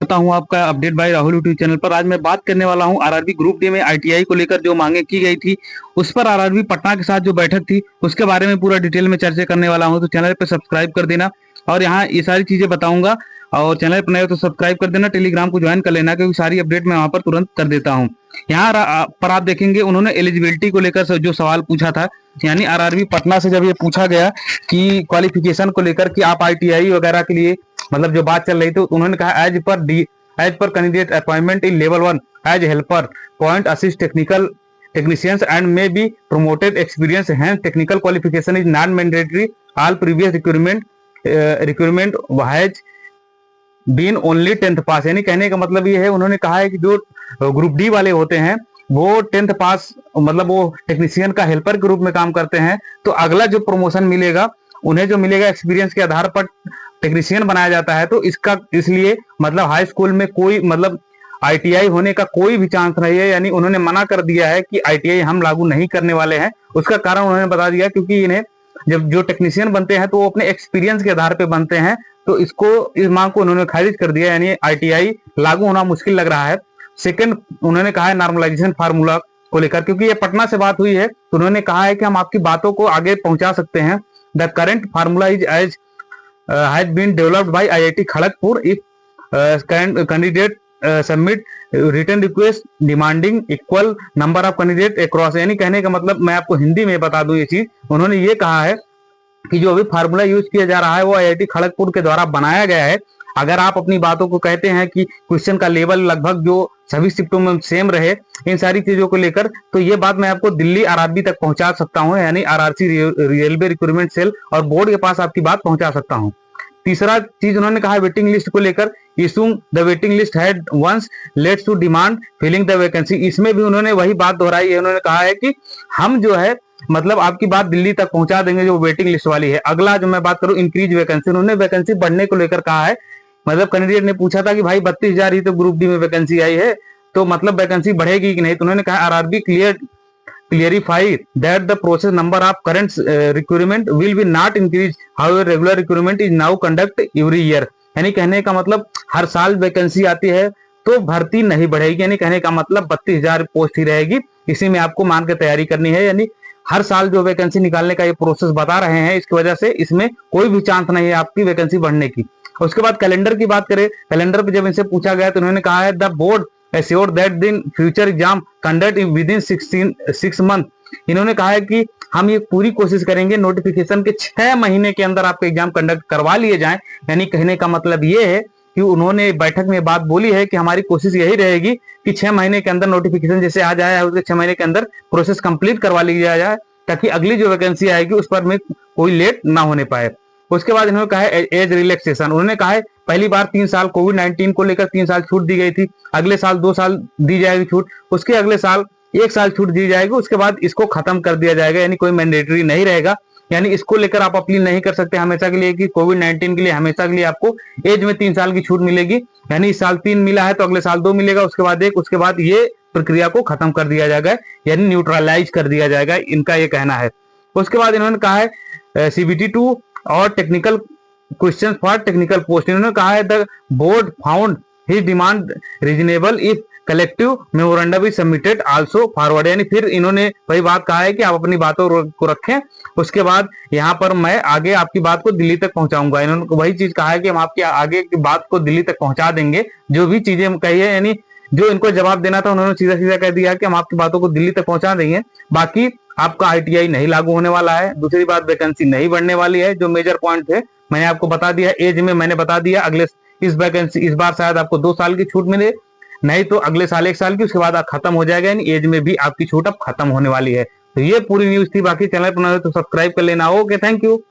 करता हूं आपका update bye Rahul YouTube channel पर। आज मैं बात करने वाला हूं आरआरबी ग्रुप डी में आईटीआई को लेकर जो मांगे की गई थी उस पर आरआरबी पटना के साथ जो बैठक थी उसके बारे में पूरा डिटेल में चर्चा करने वाला हूं। तो चैनल पर सब्सक्राइब कर देना और यहाँ ये सारी चीजें बताऊंगा। और चैनल पर नए हो तो सब्सक्राइब कर देना, टेलीग्राम को ज्वाइन कर लेना क्योंकि सारी अपडेट मैं वहां पर तुरंत कर देता हूँ। यहाँ पर आप देखेंगे उन्होंने एलिजिबिलिटी को लेकर जो सवाल पूछा था, यानी आरआरबी पटना से जब ये पूछा गया कि क्वालिफिकेशन को लेकर कि आप आईटीआई वगैरह के लिए मतलब जो बात चल रही थी, उन्होंने कहा एज पर candidate appointment in level 1 as helper point assist technicians and may be promoted experience hence technical qualification is non mandatory all previous recruitment has been only 10th pass. यानी कहने का मतलब ये है, उन्होंने कहा है कि जो ग्रुप डी वाले होते हैं वो 10th पास मतलब वो टेक्नीशियन का हेल्पर के रूप में काम करते हैं, तो अगला जो प्रमोशन मिलेगा उन्हें जो मिलेगा एक्सपीरियंस के आधार पर टेक्नीशियन बनाया जाता है। तो इसका इसलिए मतलब हाई स्कूल में कोई मतलब आईटीआई होने का कोई भी चांस नहीं है। यानी उन्होंने मना कर दिया है कि आईटीआई हम लागू नहीं करने वाले हैं। उसका कारण उन्होंने बता दिया क्योंकि इन्हें जब जो टेक्नीशियन बनते हैं तो वो अपने एक्सपीरियंस के आधार पर बनते हैं, तो इस मांग को उन्होंने खारिज कर दिया, यानी आईटीआई लागू होना मुश्किल लग रहा है। सेकंड, उन्होंने कहा है नॉर्मलाइजेशन फार्मूला को लेकर, क्योंकि ये पटना से बात हुई है तो उन्होंने कहा है कि हम आपकी बातों को आगे पहुंचा सकते हैं। The current formula is as has been developed by IIT Kharagpur if candidate submit written request demanding equal number of candidate across. यानी कहने का मतलब मैं आपको हिंदी में बता दूं ये चीज, उन्होंने ये कहा है कि जो अभी फार्मूला यूज किया जा रहा है वो आईआईटी खड़गपुर के द्वारा बनाया गया है। अगर आप अपनी बातों को कहते हैं कि क्वेश्चन का लेवल लगभग जो सभी शिफ्टों में सेम रहे, इन सारी चीजों को लेकर, तो ये बात मैं आपको दिल्ली आरआरबी तक पहुंचा सकता हूं, यानी आरआरसी रेलवे रिक्रूटमेंट सेल और बोर्ड के पास आपकी बात पहुंचा सकता हूं। तीसरा चीज उन्होंने कहा वेटिंग लिस्ट को लेकर, issuing the waiting list had once lets to demand filling the vacancy. इसमें भी उन्होंने वही बात दोहराई है। उन्होंने कहा है कि हम जो है मतलब आपकी बात दिल्ली तक पहुंचा देंगे जो वेटिंग लिस्ट वाली है। अगला जो मैं बात करूं इंक्रीज वैकेंसी, उन्होंने वैकेंसी बढ़ने को लेकर कहा है। मतलब कैंडिडेट ने पूछा था कि भाई 32,000 ही तो ग्रुप डी में वैकेंसी आई है, तो मतलब वैकेंसी बढ़ेगी कि नहीं, तो उन्होंने कहा RRB clarify that the process number of current recruitment will be not increase however regular recruitment is now conduct every year. यानी कहने का मतलब हर साल वैकेंसी आती है तो भर्ती नहीं बढ़ेगी, यानी कहने का मतलब 32,000 पोस्ट ही रहेगी। इसी में आपको मान के तैयारी करनी है, यानी हर साल जो वैकेंसी निकालने का ये प्रोसेस बता रहे हैं, इसकी वजह से इसमें कोई भी चांस नहीं है आपकी वैकेंसी बढ़ने की। उसके बाद कैलेंडर की बात करें, कैलेंडर पे जब इनसे पूछा गया तो उन्होंने कहा है the board assured that the future exam conduct with in 6 month. इन्होंने कहा है कि हम ये पूरी कोशिश करेंगे नोटिफिकेशन के 6 महीने के अंदर आपके एग्जाम कंडक्ट करवा लिए जाएं। यानी कहने का मतलब ये है कि उन्होंने बैठक में बात बोली है कि हमारी कोशिश यही रहेगी कि 6 महीने के अंदर नोटिफिकेशन जैसे आ जाए उसके 6 महीने के अंदर प्रोसेस कंप्लीट करवा लिया जाए, ताकि अगली जो वैकेंसी आएगी उस पर में कोई लेट ना होने पाए। उसके बाद इन्होंने कहा है एज रिलैक्सेशन, उन्होंने कहा है पहली बार 3 साल कोविड-19 को लेकर 3 साल छूट दी गई थी, अगले साल 2 साल दी जाएगी छूट, उसके अगले साल 1 साल छूट दी जाएगी, उसके बाद इसको खत्म कर दिया जाएगा, यानी कोई मैंडेटरी नहीं रहेगा। यानी इसको लेकर आप अपील नहीं कर सकते हमेशा के लिए कि कोविड-19 के लिए हमेशा के लिए आपको एज में 3 साल की छूट मिलेगी। यानी इस साल 3 मिला है तो अगले साल 2 मिलेगा, उसके बाद 1, उसके बाद ये प्रक्रिया को खत्म कर दिया जाएगा, यानी न्यूट्रलाइज कर दिया जाएगा, इनका ये कहना है। उसके बाद इन्होंने कहा है सीबीटी 2 और technical question for technical post. इन्होंने कहा है the board found his demand reasonable if collective memorandum is submitted also forward. यानी फिर इन्होंने वही बात कहा है कि आप अपनी बातों को रखें, उसके बाद यहाँ पर मैं आगे आपकी बात को दिल्ली तक पहुंचाऊंगा। इन्होंने वही चीज कहा है कि हम आपकी आगे की बात को दिल्ली तक पहुंचा देंगे, जो भी चीजें कही है, यानी जो इनको जवाब देना था उन्होंने सीधा सीधा कह दिया कि हम आपकी बातों को दिल्ली तक पहुंचा देंगे। बाकी आपका आईटीआई नहीं लागू होने वाला है। दूसरी बात वैकेंसी नहीं बढ़ने वाली है, जो मेजर पॉइंट थे मैंने आपको बता दिया। एज में मैंने बता दिया अगले इस वैकेंसी इस बार शायद आपको 2 साल की छूट मिले, नहीं तो अगले साल 1 साल की, उसके बाद खत्म हो जाएगा, यानी एज में भी आपकी छूट अब खत्म होने वाली है। तो ये पूरी न्यूज थी। बाकी चैनल पर नए हो तो सब्सक्राइब कर लेना। Okay, thank you.